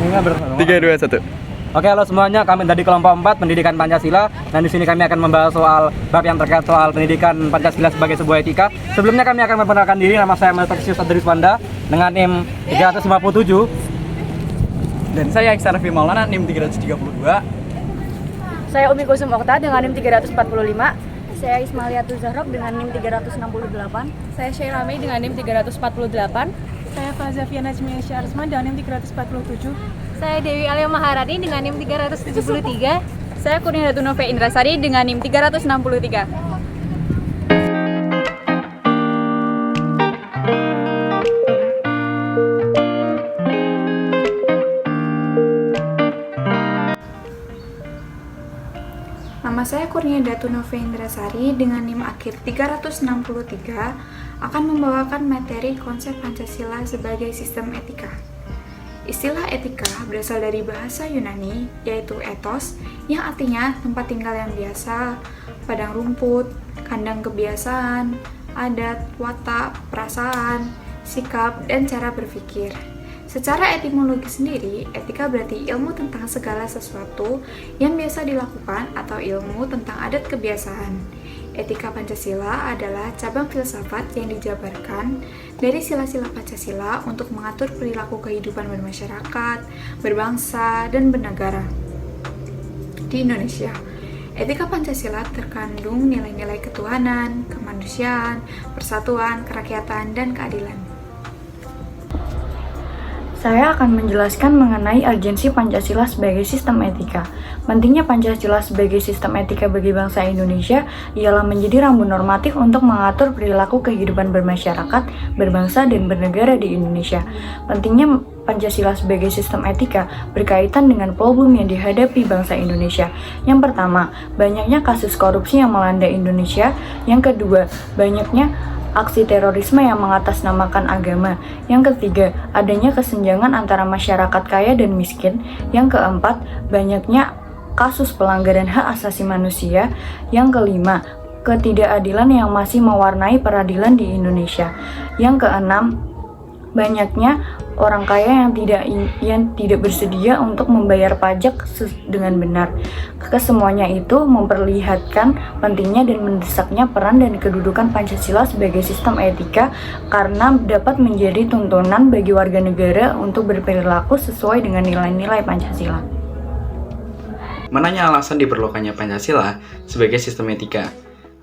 3, 2, 1. Oke, halo semuanya, kami dari kelompok 4 Pendidikan Pancasila, dan di sini kami akan membahas soal bab yang terkait soal pendidikan Pancasila sebagai sebuah etika. Sebelumnya kami akan memperkenalkan diri. Nama saya Melteksius Adriswanda dengan NIM 357. Dan saya Iksan Raffi Maulana, NIM 332. Saya Umi Kusum Okta dengan NIM 345. Saya Ismailiatul Zahrok dengan NIM 368. Saya Syaira Mei dengan NIM 348. Saya Fazafia Najmi Syarsman dengan NIM 347. Saya Dewi Alia Maharani dengan NIM 373. Saya Kurnia Datunove Indrasari dengan NIM 363. Nama saya Kurnia Datunove Indrasari dengan NIM akhir 363 akan membawakan materi konsep Pancasila sebagai sistem etika. Istilah etika berasal dari bahasa Yunani, yaitu ethos, yang artinya tempat tinggal yang biasa, padang rumput, kandang kebiasaan, adat, watak, perasaan, sikap, dan cara berpikir. Secara etimologi sendiri, etika berarti ilmu tentang segala sesuatu yang biasa dilakukan atau ilmu tentang adat kebiasaan. Etika Pancasila adalah cabang filsafat yang dijabarkan dari sila-sila Pancasila untuk mengatur perilaku kehidupan bermasyarakat, berbangsa, dan bernegara. Di Indonesia, etika Pancasila terkandung nilai-nilai ketuhanan, kemanusiaan, persatuan, kerakyatan, dan keadilan. Saya akan menjelaskan mengenai urgensi Pancasila sebagai sistem etika. Pentingnya Pancasila sebagai sistem etika bagi bangsa Indonesia ialah menjadi rambu normatif untuk mengatur perilaku kehidupan bermasyarakat, berbangsa, dan bernegara di Indonesia. Pentingnya Pancasila sebagai sistem etika berkaitan dengan problem yang dihadapi bangsa Indonesia. Yang pertama, banyaknya kasus korupsi yang melanda Indonesia. Yang kedua, banyaknya aksi terorisme yang mengatasnamakan agama. Yang ketiga, adanya kesenjangan antara masyarakat kaya dan miskin. Yang keempat, banyaknya kasus pelanggaran hak asasi manusia. Yang kelima, ketidakadilan yang masih mewarnai peradilan di Indonesia. Yang keenam, banyaknya orang kaya yang tidak bersedia untuk membayar pajak dengan benar. Kesemuanya itu memperlihatkan pentingnya dan mendesaknya peran dan kedudukan Pancasila sebagai sistem etika karena dapat menjadi tuntunan bagi warga negara untuk berperilaku sesuai dengan nilai-nilai Pancasila. Mananya alasan diperlukannya Pancasila sebagai sistem etika?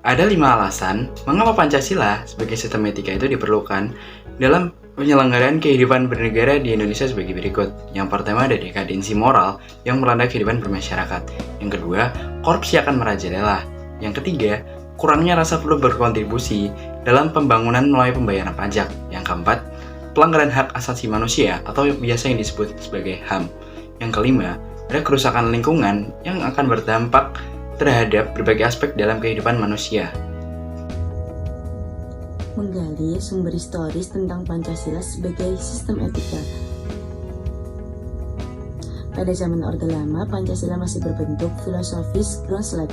Ada 5 alasan mengapa Pancasila sebagai sistem etika itu diperlukan dalam penyelenggaraan kehidupan bernegara di Indonesia sebagai berikut. Yang pertama, ada dekadensi moral yang melanda kehidupan bermasyarakat. Yang kedua, korupsi akan merajalela. Yang ketiga, kurangnya rasa perlu berkontribusi dalam pembangunan melalui pembayaran pajak. Yang keempat, pelanggaran hak asasi manusia atau biasa yang disebut sebagai HAM. Yang kelima, ada kerusakan lingkungan yang akan berdampak terhadap berbagai aspek dalam kehidupan manusia. Menggali sumber historis tentang Pancasila sebagai sistem etika. Pada zaman Orde Lama, Pancasila masih berbentuk filosofis groundslide.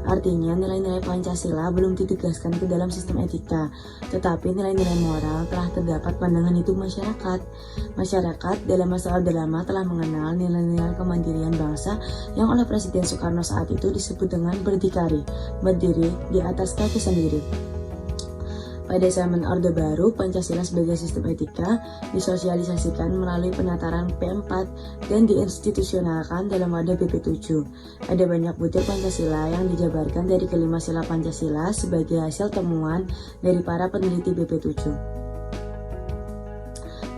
Artinya, nilai-nilai Pancasila belum ditegaskan ke dalam sistem etika, tetapi nilai-nilai moral telah terdapat pandangan hidup masyarakat. Masyarakat dalam masa Orde Lama telah mengenal nilai-nilai kemandirian bangsa yang oleh Presiden Soekarno saat itu disebut dengan berdikari, berdiri di atas kaki sendiri. Pada zaman Orde Baru, Pancasila sebagai sistem etika disosialisasikan melalui penataran P4 dan diinstitusionalkan dalam wadah BP7. Ada banyak butir Pancasila yang dijabarkan dari kelima sila Pancasila sebagai hasil temuan dari para peneliti BP7.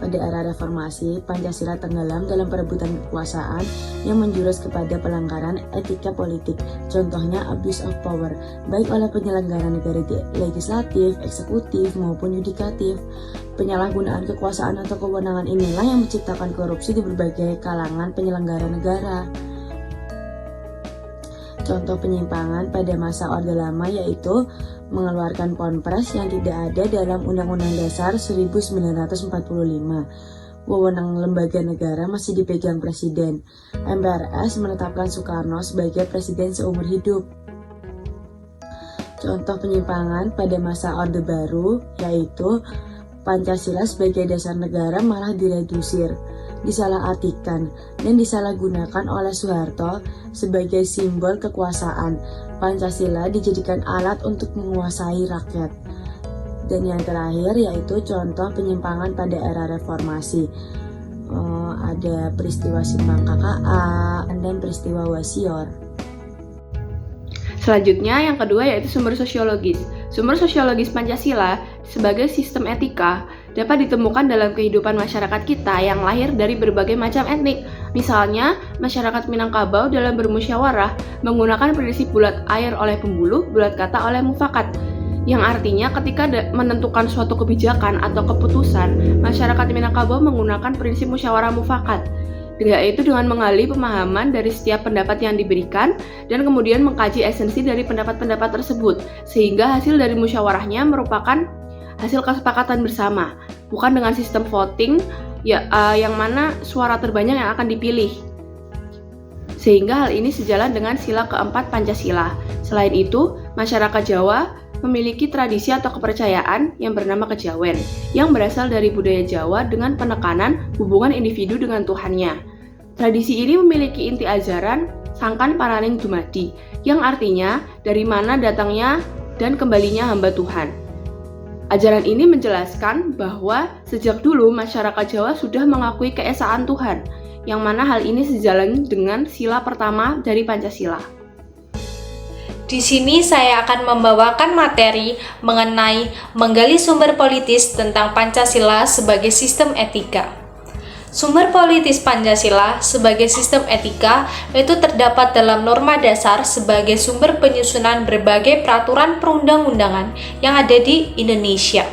Pada era reformasi, Pancasila tenggelam dalam perebutan kekuasaan yang menjurus kepada pelanggaran etika politik, contohnya abuse of power, baik oleh penyelenggara negara legislatif, eksekutif, maupun yudikatif. Penyalahgunaan kekuasaan atau kewenangan inilah yang menciptakan korupsi di berbagai kalangan penyelenggara negara. Contoh penyimpangan pada masa Orde Lama yaitu mengeluarkan Ponpres yang tidak ada dalam Undang-Undang Dasar 1945. Wewenang lembaga negara masih dipegang Presiden. MPRS menetapkan Soekarno sebagai Presiden seumur hidup. Contoh penyimpangan pada masa Orde Baru yaitu Pancasila sebagai dasar negara malah diredusir. disalahartikan dan disalahgunakan oleh Soeharto sebagai simbol kekuasaan. Pancasila dijadikan alat untuk menguasai rakyat. Dan yang terakhir yaitu contoh penyimpangan pada era reformasi. Ada peristiwa Simpang KKA dan peristiwa Wasior. Selanjutnya yang kedua yaitu sumber sosiologis. Sumber sosiologis Pancasila sebagai sistem etika dapat ditemukan dalam kehidupan masyarakat kita yang lahir dari berbagai macam etnik. Misalnya, masyarakat Minangkabau dalam bermusyawarah menggunakan prinsip bulat air oleh pembuluh, bulat kata oleh mufakat. Yang artinya ketika menentukan suatu kebijakan atau keputusan, masyarakat Minangkabau menggunakan prinsip musyawarah mufakat, yaitu dengan menggali pemahaman dari setiap pendapat yang diberikan dan kemudian mengkaji esensi dari pendapat-pendapat tersebut, sehingga hasil dari musyawarahnya merupakan hasil kesepakatan bersama, bukan dengan sistem voting yang mana suara terbanyak yang akan dipilih. Sehingga hal ini sejalan dengan sila keempat Pancasila. Selain itu, masyarakat Jawa memiliki tradisi atau kepercayaan yang bernama kejawen, yang berasal dari budaya Jawa dengan penekanan hubungan individu dengan Tuhannya. Tradisi ini memiliki inti ajaran sangkan paraning dumadi, yang artinya dari mana datangnya dan kembalinya hamba Tuhan. Ajaran ini menjelaskan bahwa sejak dulu masyarakat Jawa sudah mengakui keesaan Tuhan, yang mana hal ini sejalan dengan sila pertama dari Pancasila. Di sini saya akan membawakan materi mengenai menggali sumber politis tentang Pancasila sebagai sistem etika. Sumber politis Pancasila sebagai sistem etika itu terdapat dalam norma dasar sebagai sumber penyusunan berbagai peraturan perundang-undangan yang ada di Indonesia.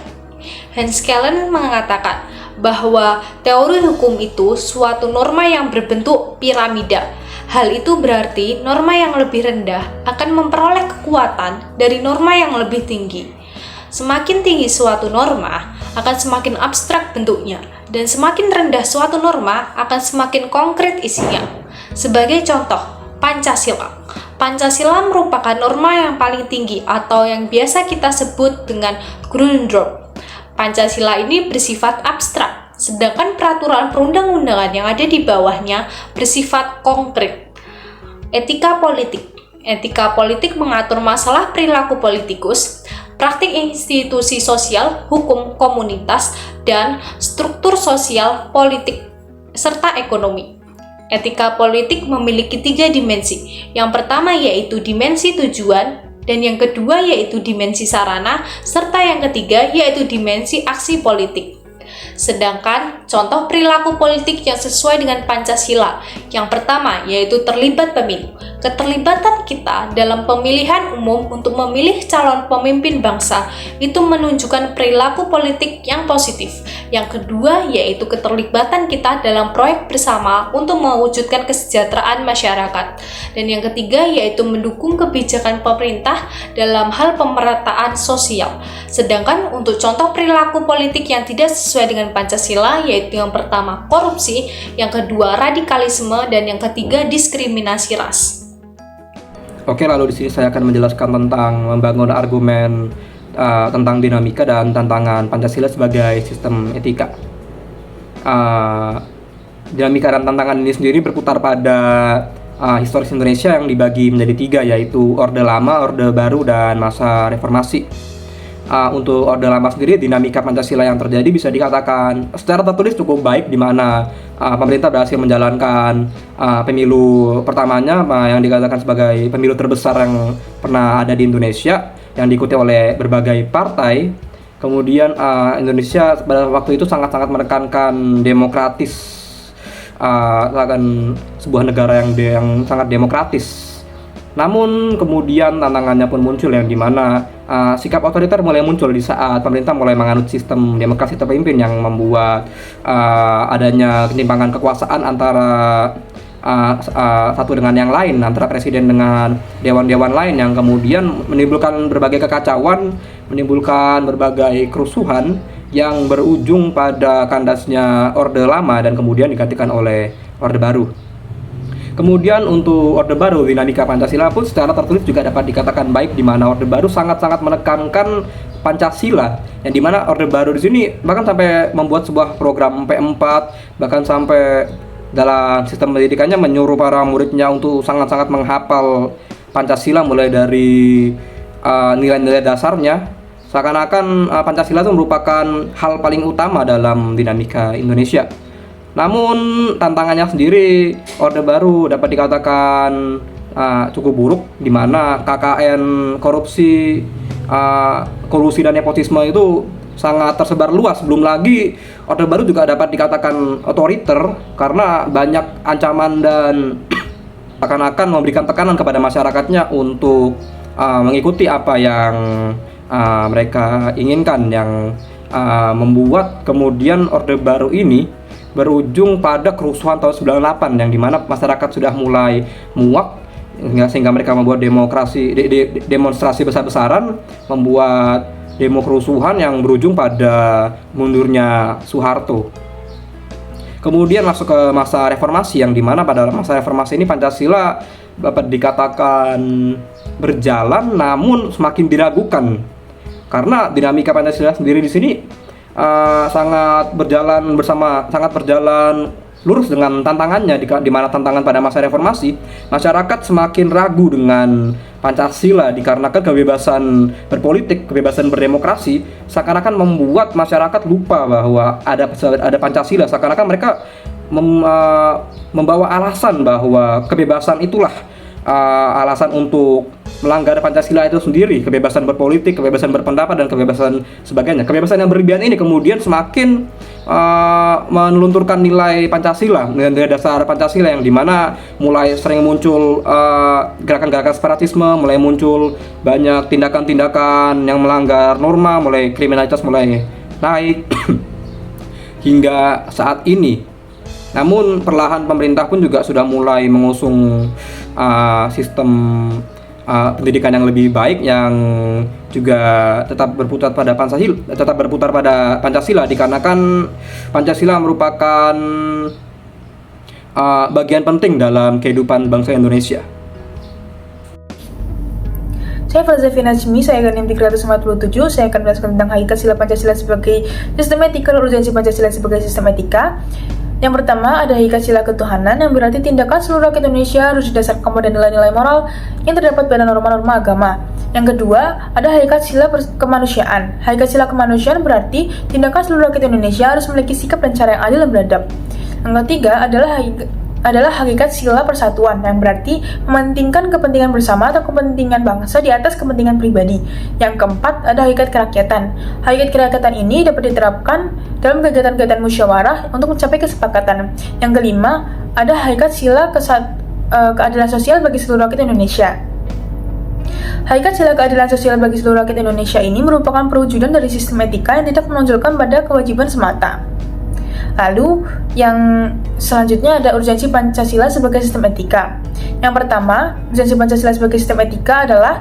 Hans Kelsen mengatakan bahwa teori hukum itu suatu norma yang berbentuk piramida. Hal itu berarti norma yang lebih rendah akan memperoleh kekuatan dari norma yang lebih tinggi. Semakin tinggi suatu norma, akan semakin abstrak bentuknya, dan semakin rendah suatu norma akan semakin konkret isinya. Sebagai contoh, Pancasila. Pancasila merupakan norma yang paling tinggi atau yang biasa kita sebut dengan Grundnorm. Pancasila ini bersifat abstrak, sedangkan peraturan perundang-undangan yang ada di bawahnya bersifat konkret. Etika politik. Etika politik mengatur masalah perilaku politikus, praktik institusi sosial, hukum komunitas, dan struktur sosial, politik, serta ekonomi. Etika politik memiliki 3 dimensi. Yang pertama yaitu dimensi tujuan, dan yang kedua yaitu dimensi sarana, serta yang ketiga yaitu dimensi aksi politik. Sedangkan contoh perilaku politik yang sesuai dengan Pancasila, yang pertama yaitu terlibat pemilu. Keterlibatan kita dalam pemilihan umum untuk memilih calon pemimpin bangsa itu menunjukkan perilaku politik yang positif. Yang kedua yaitu keterlibatan kita dalam proyek bersama untuk mewujudkan kesejahteraan masyarakat. Dan yang ketiga yaitu mendukung kebijakan pemerintah dalam hal pemerataan sosial. Sedangkan untuk contoh perilaku politik yang tidak sesuai dengan Pancasila yaitu yang pertama korupsi, yang kedua radikalisme, dan yang ketiga diskriminasi ras. Oke, lalu di sini saya akan menjelaskan tentang membangun argumen tentang dinamika dan tantangan Pancasila sebagai sistem etika. Dinamika dan tantangan ini sendiri berputar pada historis Indonesia yang dibagi menjadi 3, yaitu Orde Lama, Orde Baru, dan masa Reformasi. Untuk Orde Lama sendiri, dinamika Pancasila yang terjadi bisa dikatakan secara tertulis cukup baik, di mana pemerintah berhasil menjalankan pemilu pertamanya yang dikatakan sebagai pemilu terbesar yang pernah ada di Indonesia, yang diikuti oleh berbagai partai. Kemudian Indonesia pada waktu itu sangat-sangat menekankan demokratis, akan sebuah negara yang sangat demokratis. Namun kemudian tantangannya pun muncul, yang dimana sikap otoriter mulai muncul di saat pemerintah mulai menganut sistem demokrasi terpimpin yang membuat adanya ketimpangan kekuasaan antara satu dengan yang lain, antara presiden dengan dewan-dewan lain, yang kemudian menimbulkan berbagai kekacauan, menimbulkan berbagai kerusuhan yang berujung pada kandasnya Orde Lama dan kemudian digantikan oleh Orde Baru. Kemudian untuk Orde Baru, dinamika Pancasila pun secara tertulis juga dapat dikatakan baik, di mana Orde Baru sangat-sangat menekankan Pancasila, yang dimana Orde Baru di sini bahkan sampai membuat sebuah program P4, bahkan sampai dalam sistem pendidikannya menyuruh para muridnya untuk sangat-sangat menghafal Pancasila mulai dari nilai-nilai dasarnya. Seakan-akan Pancasila itu merupakan hal paling utama dalam dinamika Indonesia. Namun tantangannya sendiri, Orde Baru dapat dikatakan cukup buruk, di mana KKN korupsi, kolusi dan nepotisme itu sangat tersebar luas. Belum lagi Orde Baru juga dapat dikatakan otoriter karena banyak ancaman dan akan memberikan tekanan kepada masyarakatnya untuk mengikuti apa yang mereka inginkan, yang membuat kemudian Orde Baru ini berujung pada kerusuhan tahun 98, yang dimana masyarakat sudah mulai muak sehingga mereka membuat demonstrasi besar-besaran, membuat demo kerusuhan yang berujung pada mundurnya Soeharto. Kemudian masuk ke masa reformasi, yang dimana pada masa reformasi ini Pancasila dapat dikatakan berjalan namun semakin diragukan, karena dinamika Pancasila sendiri di sini sangat berjalan lurus dengan tantangannya, di mana tantangan pada masa reformasi, masyarakat semakin ragu dengan Pancasila dikarenakan kebebasan berpolitik, kebebasan berdemokrasi seakan-akan membuat masyarakat lupa bahwa ada Pancasila. Seakan-akan mereka membawa alasan bahwa kebebasan itulah alasan untuk melanggar Pancasila itu sendiri, kebebasan berpolitik, kebebasan berpendapat, dan kebebasan sebagainya. Kebebasan yang berlebihan ini kemudian semakin melunturkan nilai Pancasila, nilai dasar Pancasila, yang dimana mulai sering muncul gerakan-gerakan separatisme, mulai muncul banyak tindakan-tindakan yang melanggar norma, mulai kriminalitas mulai naik hingga saat ini. Namun perlahan pemerintah pun juga sudah mulai mengusung sistem pendidikan yang lebih baik, yang juga tetap berputar pada Pancasila, dikarenakan Pancasila merupakan bagian penting dalam kehidupan bangsa Indonesia. Saya Falzafi Najmi, saya akan NIM 347. Saya akan menjelaskan tentang hakikat sila Pancasila sebagai sistem etika dan urgensi Pancasila sebagai sistem etika. Yang pertama, ada hakikat sila ketuhanan, yang berarti tindakan seluruh rakyat Indonesia harus didasarkan pada nilai-nilai moral yang terdapat pada norma-norma agama. Yang kedua, ada hakikat sila kemanusiaan. Hakikat sila kemanusiaan berarti tindakan seluruh rakyat Indonesia harus memiliki sikap dan cara yang adil dan beradab. Yang ketiga adalah hakikat sila persatuan, yang berarti mementingkan kepentingan bersama atau kepentingan bangsa di atas kepentingan pribadi. Yang keempat, ada hakikat kerakyatan. Hakikat kerakyatan ini dapat diterapkan dalam kegiatan-kegiatan musyawarah untuk mencapai kesepakatan. Yang kelima, ada hakikat sila keadilan sosial bagi seluruh rakyat Indonesia. Hakikat sila keadilan sosial bagi seluruh rakyat Indonesia ini merupakan perwujudan dari sistem etika yang tidak menonjolkan pada kewajiban semata. Lalu, yang selanjutnya ada urgensi Pancasila sebagai sistem etika. Yang pertama, urgensi Pancasila sebagai sistem etika adalah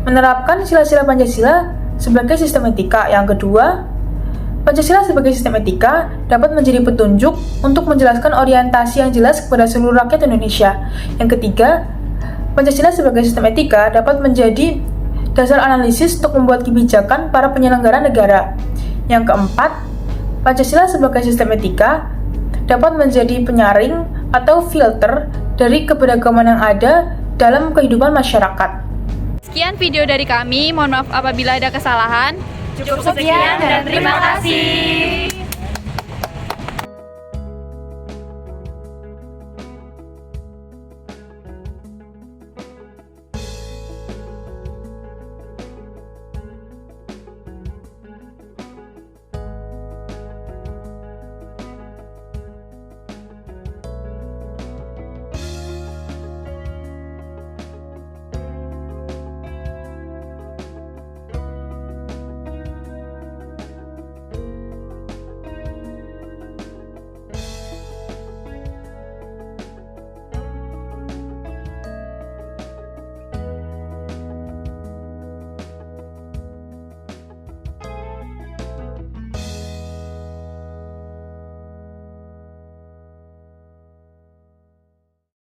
menerapkan sila-sila Pancasila sebagai sistem etika. Yang kedua, Pancasila sebagai sistem etika dapat menjadi petunjuk untuk menjelaskan orientasi yang jelas kepada seluruh rakyat Indonesia. Yang ketiga, Pancasila sebagai sistem etika dapat menjadi dasar analisis untuk membuat kebijakan para penyelenggara negara. Yang keempat, Pancasila sebagai sistem etika dapat menjadi penyaring atau filter dari keberagaman yang ada dalam kehidupan masyarakat. Sekian video dari kami, mohon maaf apabila ada kesalahan. Cukup sekian dan terima kasih.